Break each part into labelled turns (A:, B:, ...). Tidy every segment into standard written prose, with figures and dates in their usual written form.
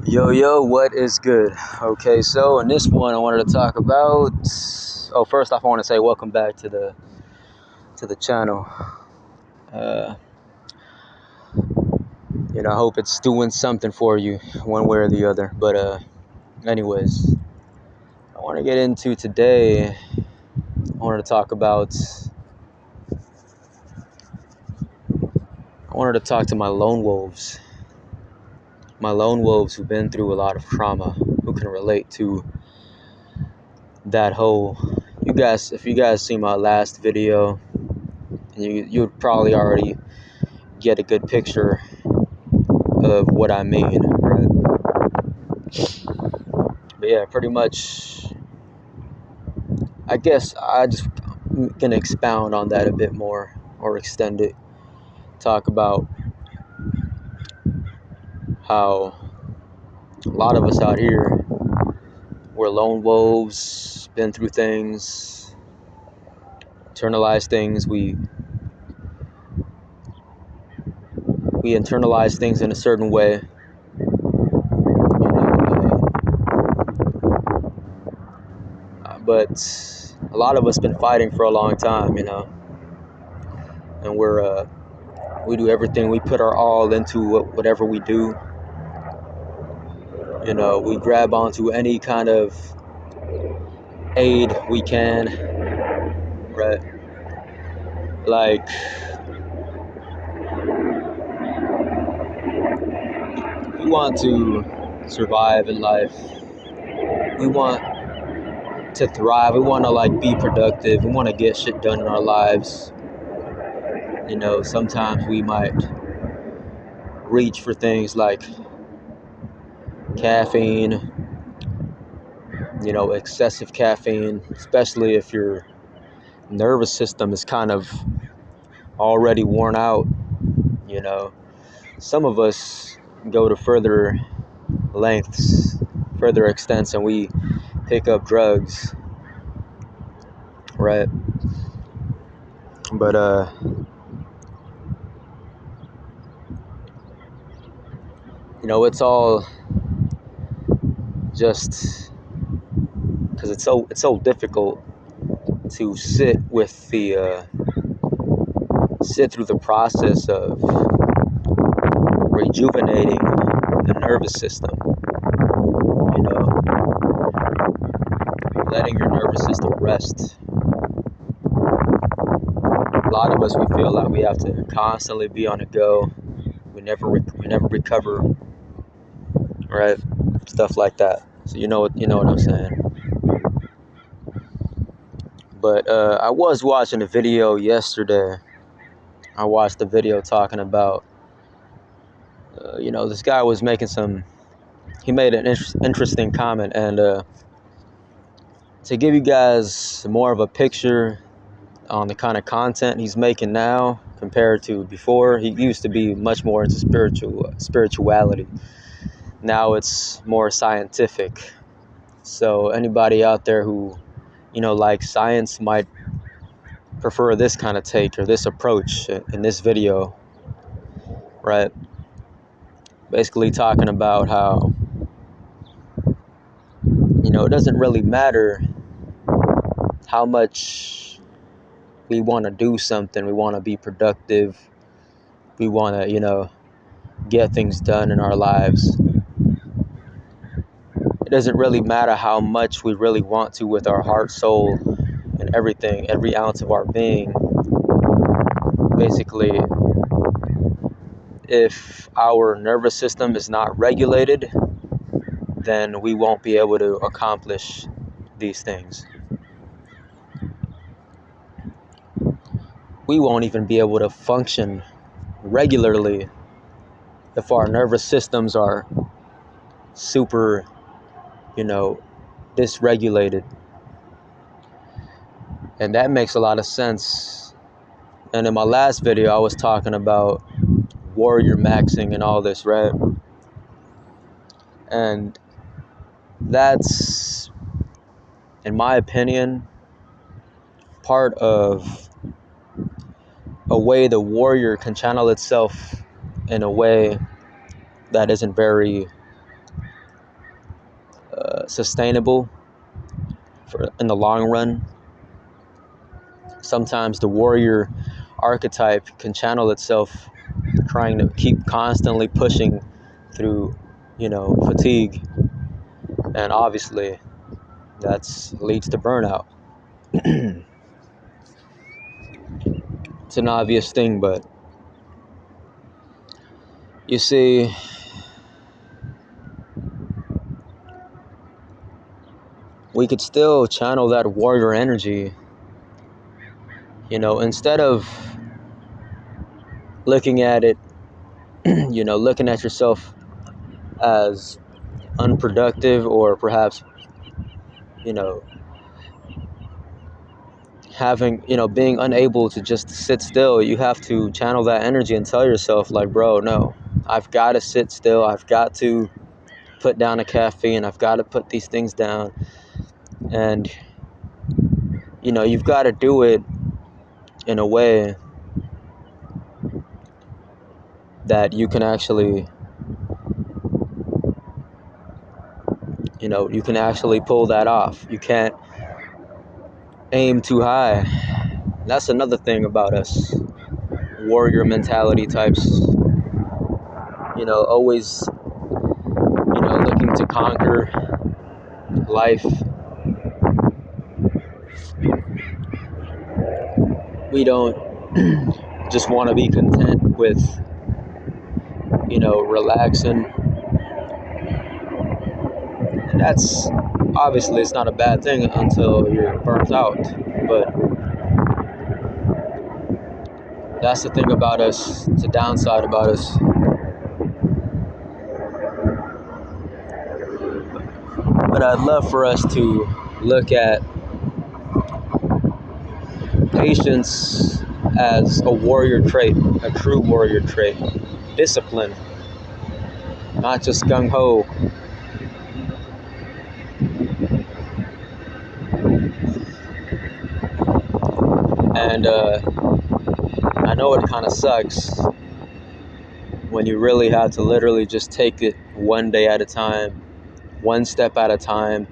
A: Yo, what is good? Okay, so in this one, I wanted to talk about. Oh, first off, I want to say welcome back to the channel. Uh, I hope it's doing something for you, one way or the other. But anyways, I want to get into today. I wanted to talk about. I wanted to talk to my lone wolves. My lone wolves who've been through a lot of trauma, who can relate to that whole. You guys, if you guys see my last video, you'd probably already get a good picture of what I mean, right? But yeah, pretty much, I guess I just gonna expound on that a bit more or extend it. Talk about how a lot of us out here, we're lone wolves, been through things, internalized things. We internalize things in a certain way. But a lot of us been fighting for a long time, and we do everything. We put our all into whatever we do. We grab onto any kind of aid we can, right? Like, we want to survive in life. We want to thrive. We want to be productive. We want to get shit done in our lives. Sometimes we might reach for things like caffeine, excessive caffeine, especially if your nervous system is kind of already worn out. Some of us go to further lengths, further extents, and we pick up drugs, right? But it's all just because it's so difficult to sit through the process of rejuvenating the nervous system. Letting your nervous system rest. A lot of us, we feel like we have to constantly be on the go. We never recover, right? Stuff like that. So you know what I'm saying. But I was watching a video yesterday. I watched the video talking about, this guy was making he made an interesting comment, and to give you guys more of a picture on the kind of content he's making now compared to before. He used to be much more into spirituality. Now it's more scientific. So anybody out there who, likes science might prefer this kind of take or this approach in this video, right? Basically talking about how, it doesn't really matter how much we want to do something. We want to be productive. We want to, get things done in our lives. It doesn't really matter how much we really want to with our heart, soul, and everything, every ounce of our being. Basically, if our nervous system is not regulated, then we won't be able to accomplish these things. We won't even be able to function regularly if our nervous systems are super, dysregulated. And that makes a lot of sense. And in my last video, I was talking about warrior maxing and all this, right? And that's, in my opinion, part of a way the warrior can channel itself in a way that isn't very sustainable in the long run. Sometimes the warrior archetype can channel itself trying to keep constantly pushing through, fatigue, and obviously that's leads to burnout. It's an obvious thing, but you see, we could still channel that warrior energy, instead of looking at it, looking at yourself as unproductive, or perhaps, you know, being unable to just sit still. You have to channel that energy and tell yourself, like, bro, no, I've got to sit still. I've got to put down the caffeine. I've got to put these things down. And, you've got to do it in a way that you can actually, pull that off. You can't aim too high. That's another thing about us warrior mentality types. Always, looking to conquer life. We don't just want to be content with, relaxing. And that's obviously, it's not a bad thing until you're burnt out. But that's the thing about us. It's a downside about us. But I'd love for us to look at patience as a warrior trait, a true warrior trait. Discipline, not just gung-ho. And I know it kind of sucks when you really have to literally just take it one day at a time, one step at a time.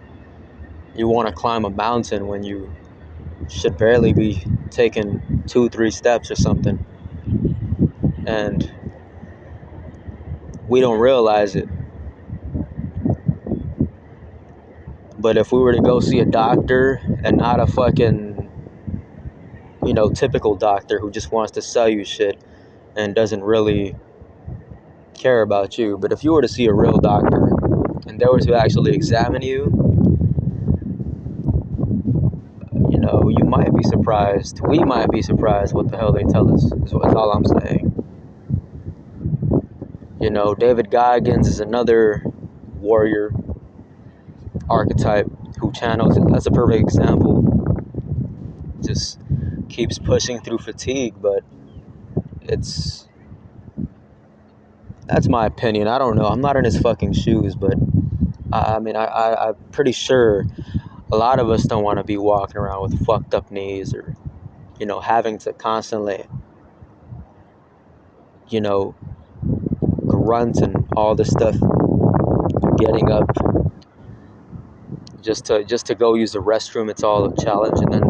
A: You want to climb a mountain when you should barely be taking 2-3 steps or something. And we don't realize it. But if we were to go see a doctor, and not a fucking, typical doctor who just wants to sell you shit and doesn't really care about you, but if you were to see a real doctor and they were to actually examine you, you might be surprised. We might be surprised what the hell they tell us, is all I'm saying. David Goggins is another warrior archetype who channels it. That's a perfect example. Just keeps pushing through fatigue, but that's my opinion. I don't know. I'm not in his fucking shoes, but I'm pretty sure a lot of us don't want to be walking around with fucked up knees, or, having to constantly, grunt and all this stuff, getting up just to go use the restroom. It's all a challenge, and then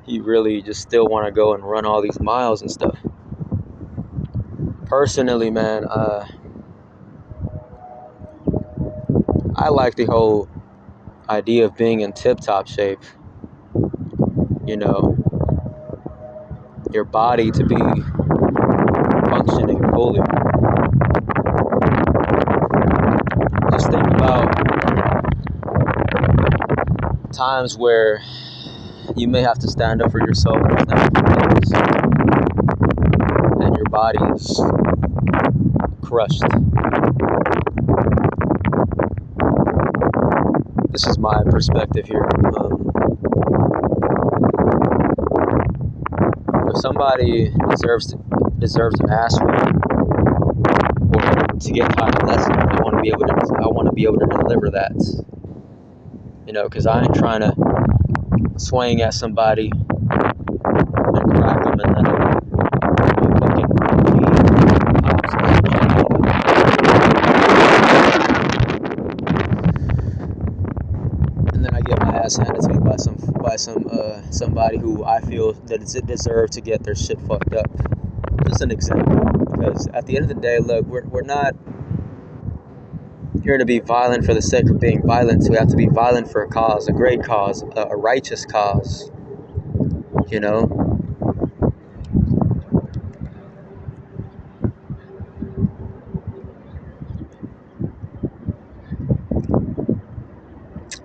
A: you really just still want to go and run all these miles and stuff. Personally, man, I like the whole idea of being in tip-top shape. Your body to be functioning fully. Just think about times where you may have to stand up for yourself, stand up for others, and your body is crushed. This is my perspective here. If somebody deserves an ass whooping, or to get taught a lesson, I want to be able to deliver that. Because I ain't trying to swing at somebody and crack them, and then fucking ass handed to me by somebody who I feel that it deserved to get their shit fucked up. Just an example, because at the end of the day, look, we're not here to be violent for the sake of being violent. So we have to be violent for a cause, a great cause, a righteous cause. You know,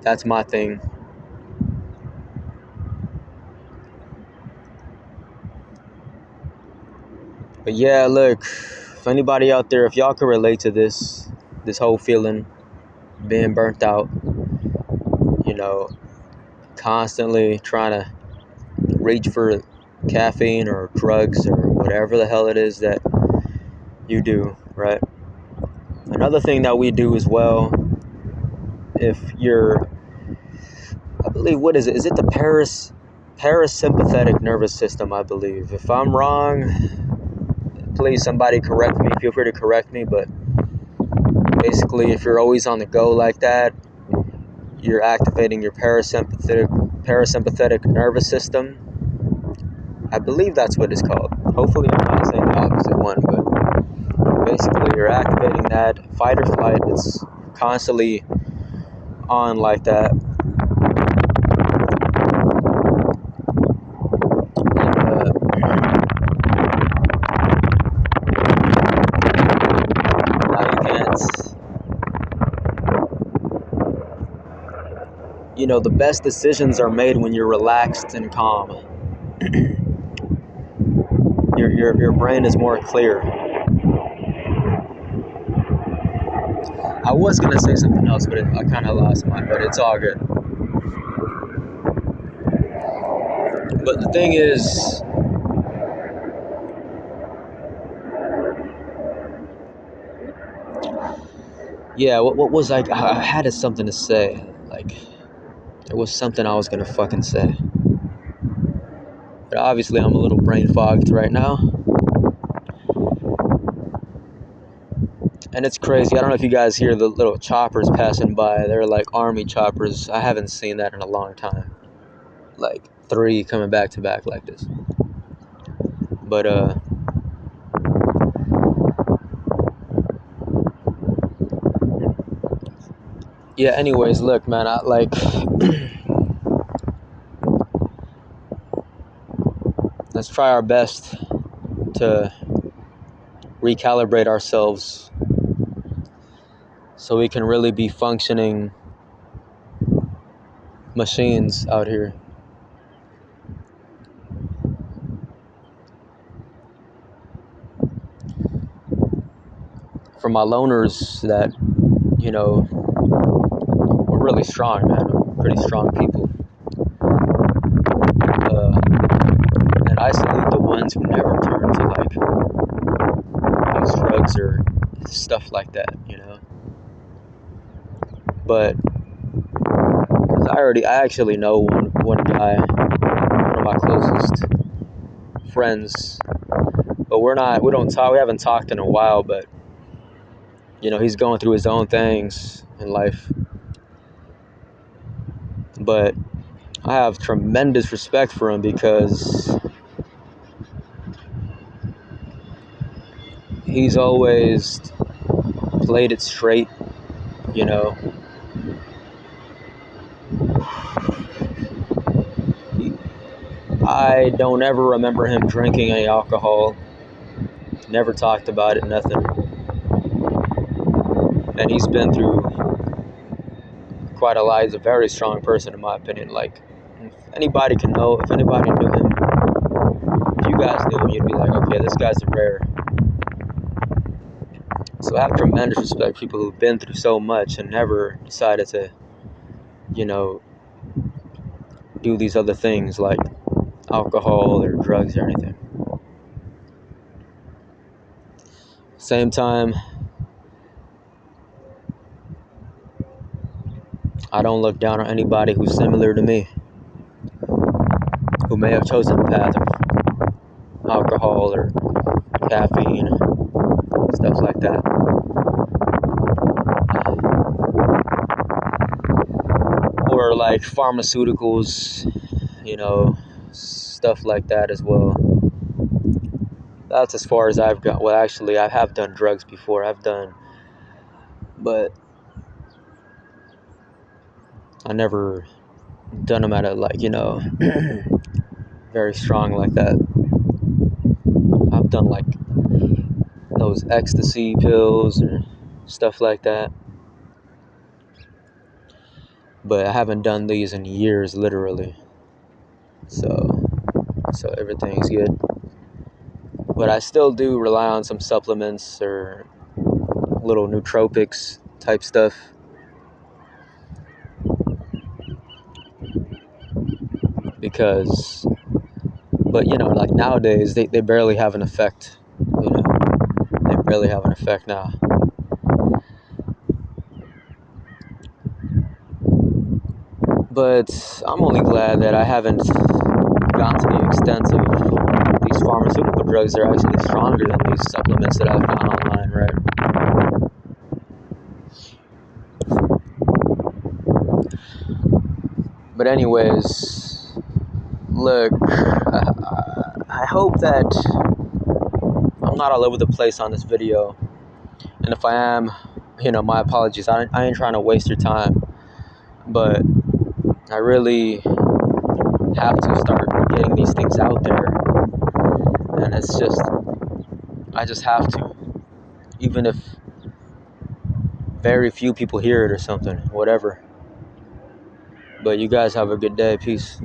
A: that's my thing. But yeah, look, if anybody out there, if y'all can relate to this whole feeling, being burnt out, you know, constantly trying to reach for caffeine or drugs or whatever the hell it is that you do, right? Another thing that we do as well, if you're, I believe, what is it? Is it the parasympathetic nervous system, I believe. If I'm wrong, please somebody correct me. Feel free to correct me, but basically, if you're always on the go like that, you're activating your parasympathetic nervous system. I believe that's what it's called. Hopefully I'm not saying the opposite one, but basically you're activating that fight or flight. It's constantly on like that. Now you can't, the best decisions are made when you're relaxed and calm. Your brain is more clear. I was gonna say something else, but I kind of lost mine. But it's all good. But the thing is, yeah, what was I had something to say. Like, there was something I was gonna fucking say. But obviously I'm a little brain fogged right now. And it's crazy. I don't know if you guys hear the little choppers passing by. They're like army choppers. I haven't seen that in a long time. Like 3 coming back to back like this. But yeah, anyways, look, man, I like let's try our best to recalibrate ourselves so we can really be functioning machines out here. For my loners that, we're really strong, man. We're pretty strong people. And I salute the ones who never turn to like use drugs or stuff like that, But I actually know one guy, one of my closest friends, but we haven't talked in a while, but he's going through his own things in life. But I have tremendous respect for him because he's always played it straight, I don't ever remember him drinking any alcohol. Never talked about it, nothing. And he's been through quite a lot. He's a very strong person, in my opinion. Like, if anybody knew him, if you guys knew him, you'd be like, okay, this guy's rare. So I have tremendous respect for people who've been through so much and never decided to, do these other things like alcohol or drugs or anything. Same time, I don't look down on anybody who's similar to me, who may have chosen the path of alcohol or caffeine, stuff like that. Or like pharmaceuticals, stuff like that as well. That's as far as I've got. Well, actually, I have done drugs before. But I never done them at a very strong like that. I've done like those ecstasy pills or stuff like that, but I haven't done these in years, literally. So everything's good. But I still do rely on some supplements or little nootropics type stuff. But like nowadays, they barely have an effect. They barely have an effect now. But I'm only glad that I haven't gone to the extent of these pharmaceutical drugs that are actually stronger than these supplements that I've found online, right? But anyways, look, I hope that I'm not all over the place on this video. And if I am, my apologies. I ain't trying to waste your time. But I really have to start getting these things out there. And I just have to. Even if very few people hear it or something, whatever. But you guys have a good day. Peace.